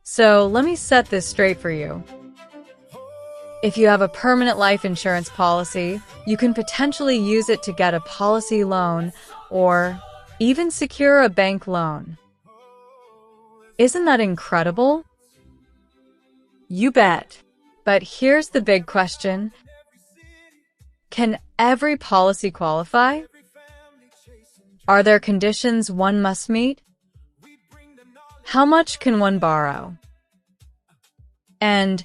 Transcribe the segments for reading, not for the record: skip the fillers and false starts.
So let me set this straight for you. If you have a permanent life insurance policy, you can potentially use it to get a policy loan or even secure a bank loan. Isn't that incredible? You bet. But here's the big question. Can every policy qualify? Are there conditions one must meet? How much can one borrow? And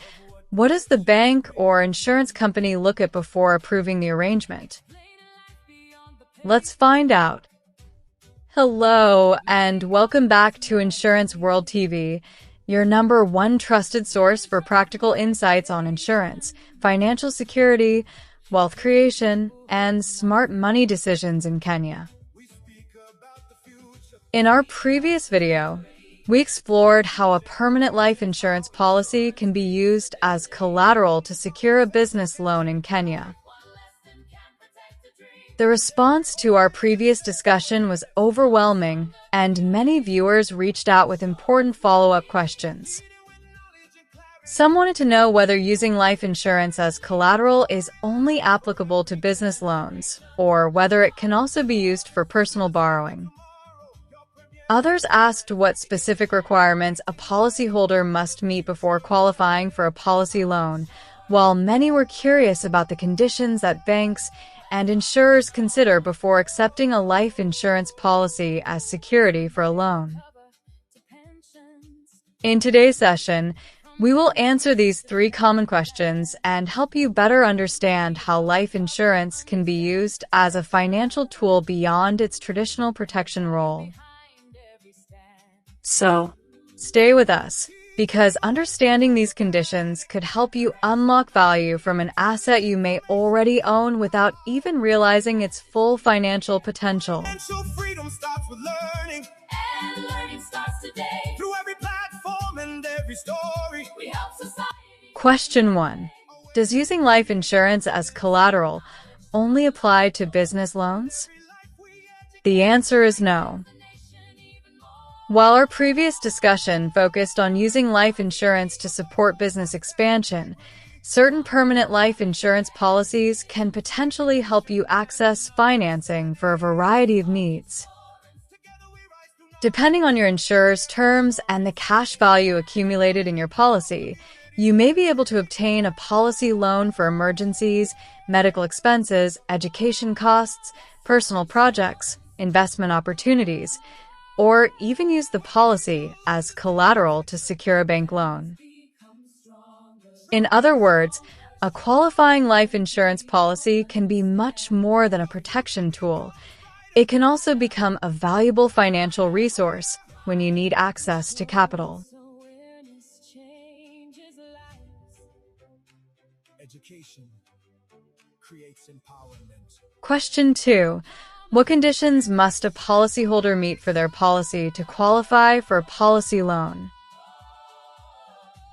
what does the bank or insurance company look at before approving the arrangement? Let's find out. Hello, and welcome back to Insurance World TV, your #1 trusted source for practical insights on insurance, financial security, wealth creation, and smart money decisions in Kenya. In our previous video, we explored how a permanent life insurance policy can be used as collateral to secure a business loan in Kenya. The response to our previous discussion was overwhelming, and many viewers reached out with important follow-up questions. Some wanted to know whether using life insurance as collateral is only applicable to business loans, or whether it can also be used for personal borrowing. Others asked what specific requirements a policyholder must meet before qualifying for a policy loan, while many were curious about the conditions that banks and insurers consider before accepting a life insurance policy as security for a loan. In today's session, we will answer these 3 common questions and help you better understand how life insurance can be used as a financial tool beyond its traditional protection role. So, stay with us, because understanding these conditions could help you unlock value from an asset you may already own without even realizing its full financial potential. Financial freedom starts with learning, and learning starts today. Through every platform and every story, we help society. Question 1. Does using life insurance as collateral only apply to business loans? The answer is no. While our previous discussion focused on using life insurance to support business expansion, certain permanent life insurance policies can potentially help you access financing for a variety of needs. Depending on your insurer's terms and the cash value accumulated in your policy, you may be able to obtain a policy loan for emergencies, medical expenses, education costs, personal projects, investment opportunities, or even use the policy as collateral to secure a bank loan. In other words, a qualifying life insurance policy can be much more than a protection tool. It can also become a valuable financial resource when you need access to capital. Education creates empowerment. Question 2. What conditions must a policyholder meet for their policy to qualify for a policy loan?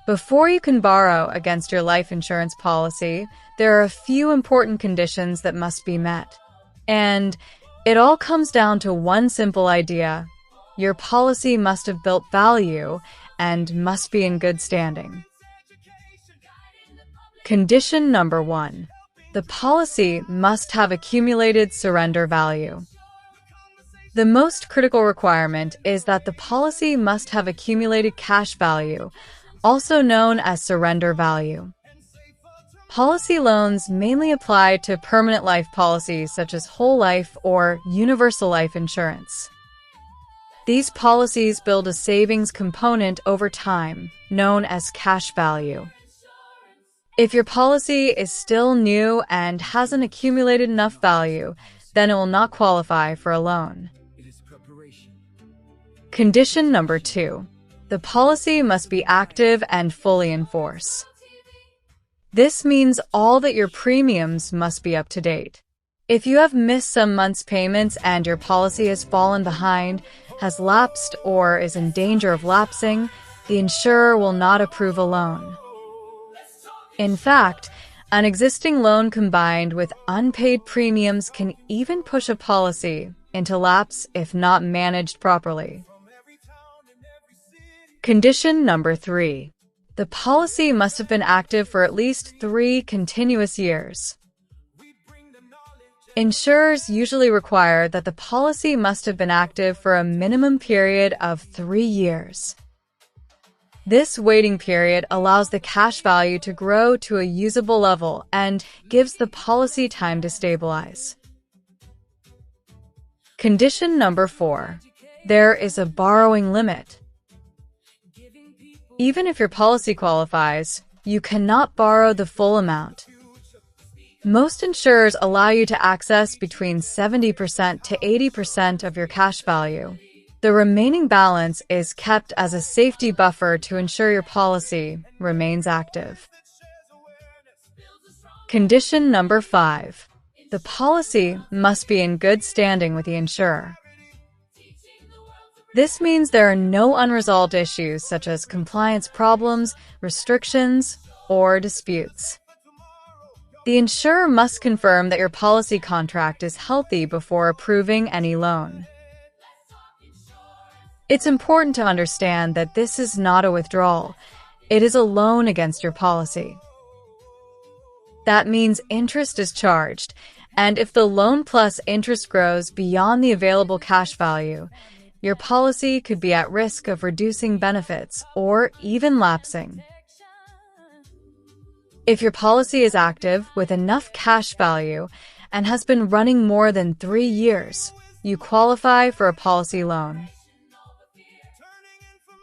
Before you can borrow against your life insurance policy, there are a few important conditions that must be met. And it all comes down to one simple idea. Your policy must have built value and must be in good standing. Condition number 1. The policy must have accumulated surrender value. The most critical requirement is that the policy must have accumulated cash value, also known as surrender value. Policy loans mainly apply to permanent life policies such as whole life or universal life insurance. These policies build a savings component over time, known as cash value. If your policy is still new and hasn't accumulated enough value, then it will not qualify for a loan. Condition number 2. The policy must be active and fully in force. This means all that your premiums must be up to date. If you have missed some month's payments and your policy has fallen behind, has lapsed, or is in danger of lapsing, the insurer will not approve a loan. In fact, an existing loan combined with unpaid premiums can even push a policy into lapse if not managed properly. Condition number 3. The policy must have been active for at least 3 continuous years. Insurers usually require that the policy must have been active for a minimum period of 3 years. This waiting period allows the cash value to grow to a usable level and gives the policy time to stabilize. Condition number 4. There is a borrowing limit. Even if your policy qualifies, you cannot borrow the full amount. Most insurers allow you to access between 70% to 80% of your cash value. The remaining balance is kept as a safety buffer to ensure your policy remains active. Condition number 5. The policy must be in good standing with the insurer. This means there are no unresolved issues such as compliance problems, restrictions, or disputes. The insurer must confirm that your policy contract is healthy before approving any loan. It's important to understand that this is not a withdrawal. It is a loan against your policy. That means interest is charged, and if the loan plus interest grows beyond the available cash value, your policy could be at risk of reducing benefits or even lapsing. If your policy is active with enough cash value and has been running more than 3 years, you qualify for a policy loan.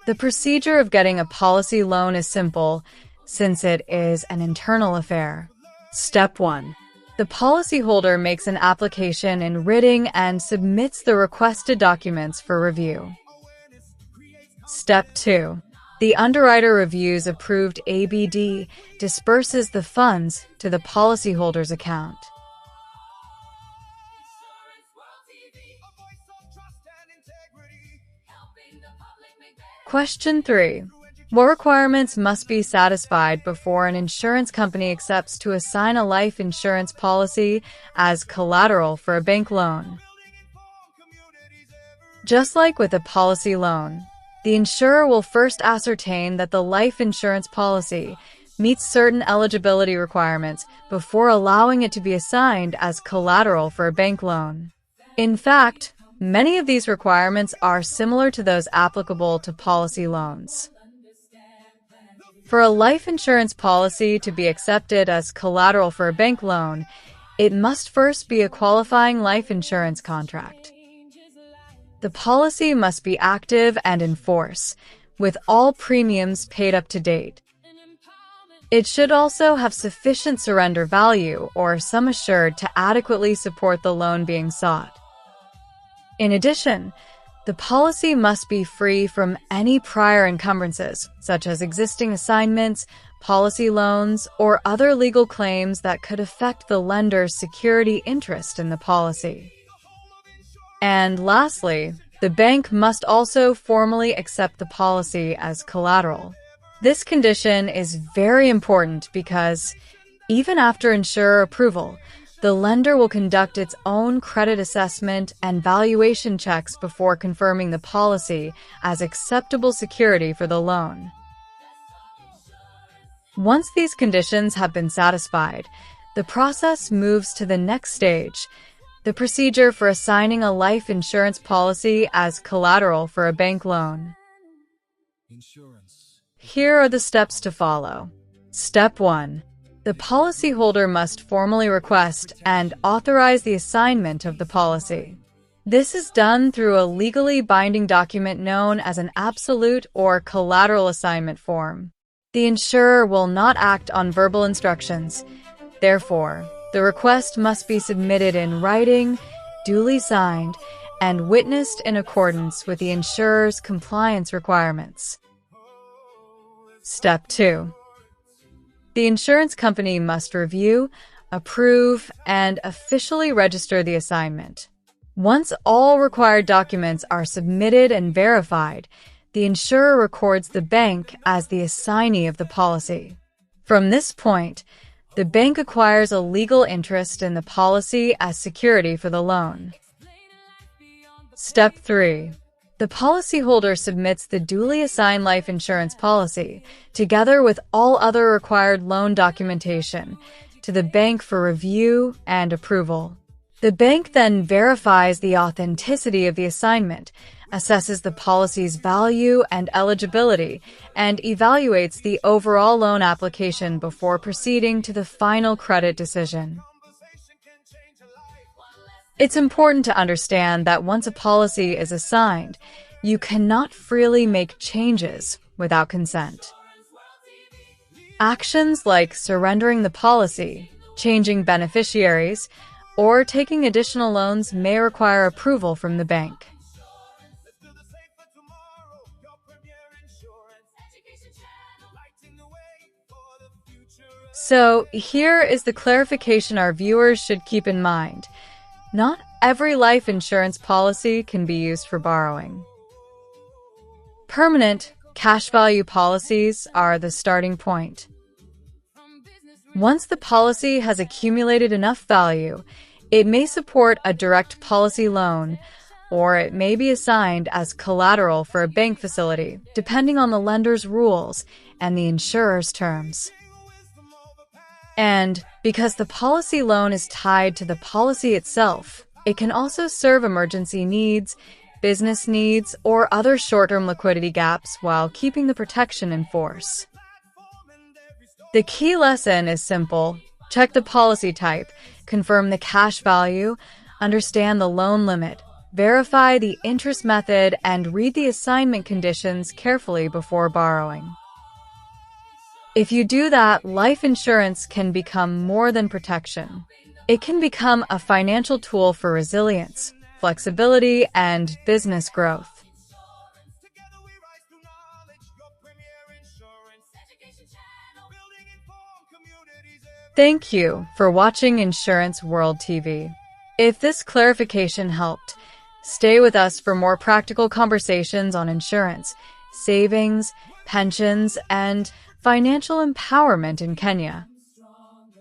The procedure of getting a policy loan is simple, since it is an internal affair. Step 1. The policyholder makes an application in writing and submits the requested documents for review. Step 2. The underwriter reviews approved ABD, disperses the funds to the policyholder's account. Question 3. What requirements must be satisfied before an insurance company accepts to assign a life insurance policy as collateral for a bank loan? Just like with a policy loan, the insurer will first ascertain that the life insurance policy meets certain eligibility requirements before allowing it to be assigned as collateral for a bank loan. In fact, many of these requirements are similar to those applicable to policy loans. For a life insurance policy to be accepted as collateral for a bank loan, it must first be a qualifying life insurance contract. The policy must be active and in force, with all premiums paid up to date. It should also have sufficient surrender value or sum assured to adequately support the loan being sought. In addition, the policy must be free from any prior encumbrances, such as existing assignments, policy loans, or other legal claims that could affect the lender's security interest in the policy. And lastly, the bank must also formally accept the policy as collateral. This condition is very important because, even after insurer approval, the lender will conduct its own credit assessment and valuation checks before confirming the policy as acceptable security for the loan. Once these conditions have been satisfied, the process moves to the next stage, the procedure for assigning a life insurance policy as collateral for a bank loan. Here are the steps to follow. Step 1. The policyholder must formally request and authorize the assignment of the policy. This is done through a legally binding document known as an absolute or collateral assignment form. The insurer will not act on verbal instructions. Therefore, the request must be submitted in writing, duly signed, and witnessed in accordance with the insurer's compliance requirements. Step 2. The insurance company must review, approve, and officially register the assignment. Once all required documents are submitted and verified, the insurer records the bank as the assignee of the policy. From this point, the bank acquires a legal interest in the policy as security for the loan. Step 3. The policyholder submits the duly assigned life insurance policy, together with all other required loan documentation, to the bank for review and approval. The bank then verifies the authenticity of the assignment, assesses the policy's value and eligibility, and evaluates the overall loan application before proceeding to the final credit decision. It's important to understand that once a policy is assigned, you cannot freely make changes without consent. Actions like surrendering the policy, changing beneficiaries, or taking additional loans may require approval from the bank. So, here is the clarification our viewers should keep in mind. Not every life insurance policy can be used for borrowing. Permanent, cash value policies are the starting point. Once the policy has accumulated enough value, it may support a direct policy loan, or it may be assigned as collateral for a bank facility, depending on the lender's rules and the insurer's terms. And because the policy loan is tied to the policy itself, it can also serve emergency needs, business needs, or other short-term liquidity gaps while keeping the protection in force. The key lesson is simple. Check the policy type, confirm the cash value, understand the loan limit, verify the interest method, and read the assignment conditions carefully before borrowing. If you do that, life insurance can become more than protection. It can become a financial tool for resilience, flexibility, and business growth. Thank you for watching Insurance World TV. If this clarification helped, stay with us for more practical conversations on insurance, savings, pensions, and financial empowerment in Kenya.